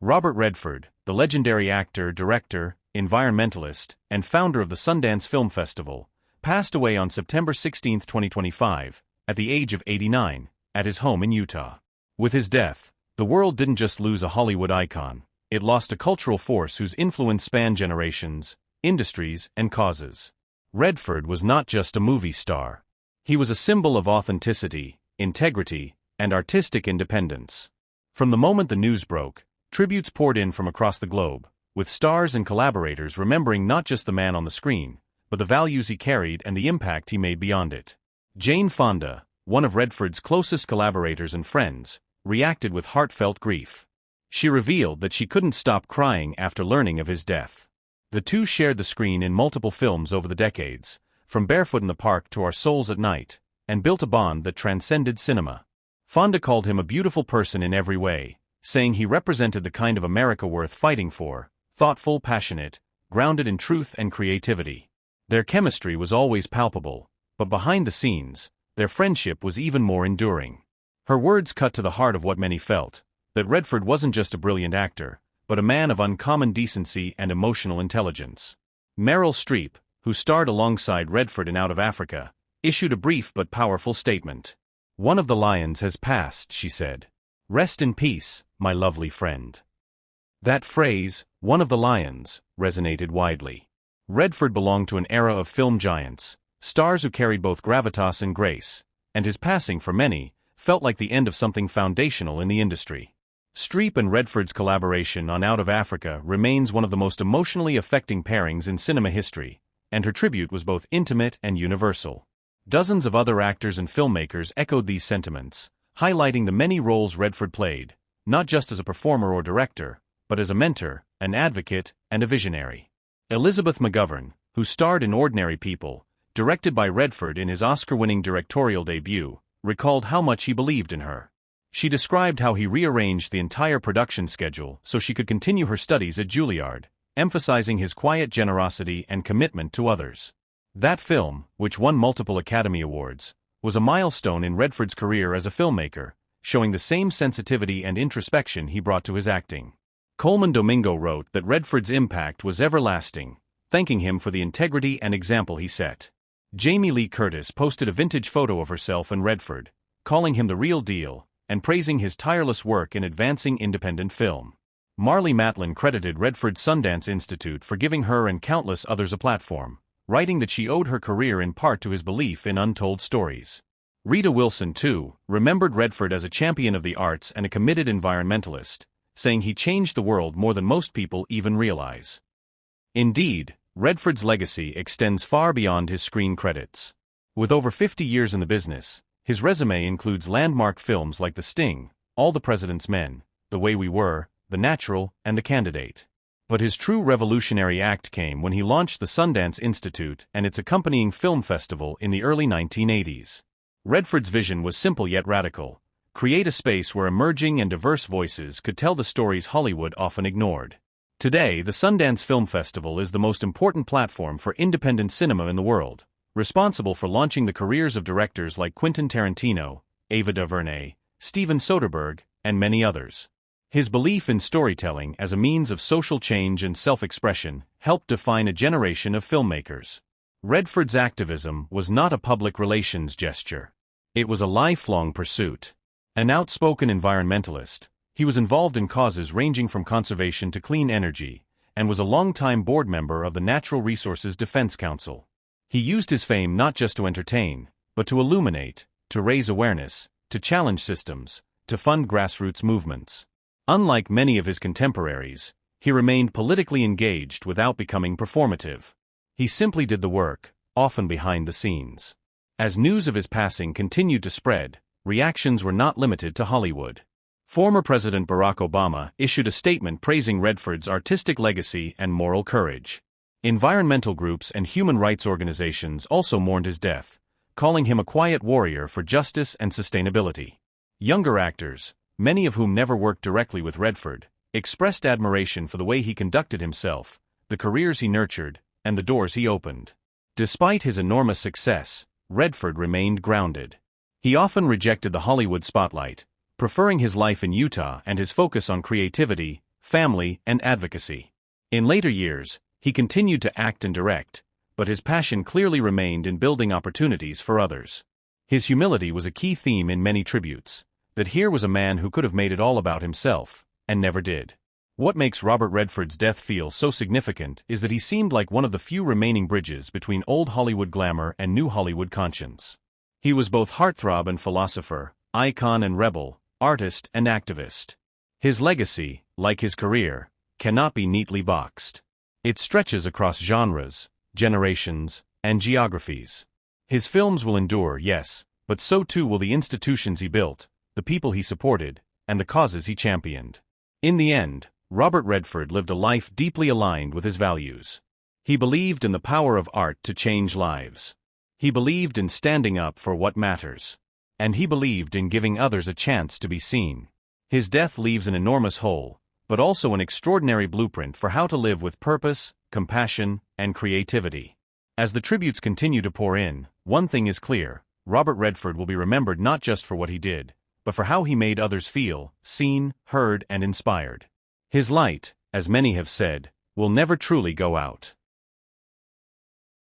Robert Redford, the legendary actor, director, environmentalist, and founder of the Sundance Film Festival, passed away on September 16, 2025, at the age of 89, at his home in Utah. With his death, the world didn't just lose a Hollywood icon, it lost a cultural force whose influence spanned generations, industries, and causes. Redford was not just a movie star. He was a symbol of authenticity, integrity, and artistic independence. From the moment the news broke, tributes poured in from across the globe, with stars and collaborators remembering not just the man on the screen, but the values he carried and the impact he made beyond it. Fonda, one of Redford's closest collaborators and friends, reacted with heartfelt grief. She revealed that she couldn't stop crying after learning of his death. The two shared the screen in multiple films over the decades, from Barefoot in the Park to Our Souls at Night, and built a bond that transcended cinema. Fonda called him a beautiful person in every way, saying he represented the kind of America worth fighting for, thoughtful, passionate, grounded in truth and creativity. Their chemistry was always palpable, but behind the scenes, their friendship was even more enduring. Her words cut to the heart of what many felt, that Redford wasn't just a brilliant actor, but a man of uncommon decency and emotional intelligence. Meryl Streep, who starred alongside Redford in Out of Africa, issued a brief but powerful statement. "One of the lions has passed," she said. "Rest in peace, my lovely friend." That phrase, "one of the lions," resonated widely. Redford belonged to an era of film giants, stars who carried both gravitas and grace, and his passing for many felt like the end of something foundational in the industry. Streep and Redford's collaboration on Out of Africa remains one of the most emotionally affecting pairings in cinema history, and her tribute was both intimate and universal. Dozens of other actors and filmmakers echoed these sentiments, highlighting the many roles Redford played, not just as a performer or director, but as a mentor, an advocate, and a visionary. Elizabeth McGovern, who starred in Ordinary People, directed by Redford in his Oscar-winning directorial debut, recalled how much he believed in her. She described how he rearranged the entire production schedule so she could continue her studies at Juilliard, emphasizing his quiet generosity and commitment to others. That film, which won multiple Academy Awards, was a milestone in Redford's career as a filmmaker, showing the same sensitivity and introspection he brought to his acting. Coleman Domingo wrote that Redford's impact was everlasting, thanking him for the integrity and example he set. Jamie Lee Curtis posted a vintage photo of herself and Redford, calling him the real deal, and praising his tireless work in advancing independent film. Marlee Matlin credited Redford's Sundance Institute for giving her and countless others a platform, writing that she owed her career in part to his belief in untold stories. Rita Wilson, too, remembered Redford as a champion of the arts and a committed environmentalist, saying he changed the world more than most people even realize. Indeed, Redford's legacy extends far beyond his screen credits. With over 50 years in the business, his resume includes landmark films like The Sting, All the President's Men, The Way We Were, The Natural, and The Candidate. But his true revolutionary act came when he launched the Sundance Institute and its accompanying film festival in the early 1980s. Redford's vision was simple yet radical: create a space where emerging and diverse voices could tell the stories Hollywood often ignored. Today, the Sundance Film Festival is the most important platform for independent cinema in the world, responsible for launching the careers of directors like Quentin Tarantino, Ava DuVernay, Steven Soderbergh, and many others. His belief in storytelling as a means of social change and self-expression helped define a generation of filmmakers. Redford's activism was not a public relations gesture. It was a lifelong pursuit. An outspoken environmentalist, he was involved in causes ranging from conservation to clean energy, and was a longtime board member of the Natural Resources Defense Council. He used his fame not just to entertain, but to illuminate, to raise awareness, to challenge systems, to fund grassroots movements. Unlike many of his contemporaries, he remained politically engaged without becoming performative. He simply did the work, often behind the scenes. As news of his passing continued to spread, reactions were not limited to Hollywood. Former President Barack Obama issued a statement praising Redford's artistic legacy and moral courage. Environmental groups and human rights organizations also mourned his death, calling him a quiet warrior for justice and sustainability. Younger actors, many of whom never worked directly with Redford, expressed admiration for the way he conducted himself, the careers he nurtured, and the doors he opened. Despite his enormous success, Redford remained grounded. He often rejected the Hollywood spotlight, preferring his life in Utah and his focus on creativity, family, and advocacy. In later years, he continued to act and direct, but his passion clearly remained in building opportunities for others. His humility was a key theme in many tributes, that here was a man who could have made it all about himself, and never did. What makes Robert Redford's death feel so significant is that he seemed like one of the few remaining bridges between old Hollywood glamour and new Hollywood conscience. He was both heartthrob and philosopher, icon and rebel, artist and activist. His legacy, like his career, cannot be neatly boxed. It stretches across genres, generations, and geographies. His films will endure, yes, but so too will the institutions he built, the people he supported, and the causes he championed. In the end, Robert Redford lived a life deeply aligned with his values. He believed in the power of art to change lives. He believed in standing up for what matters. And he believed in giving others a chance to be seen. His death leaves an enormous hole, but also an extraordinary blueprint for how to live with purpose, compassion, and creativity. As the tributes continue to pour in, one thing is clear: Robert Redford will be remembered not just for what he did, but for how he made others feel seen, heard, and inspired. His light, as many have said, will never truly go out.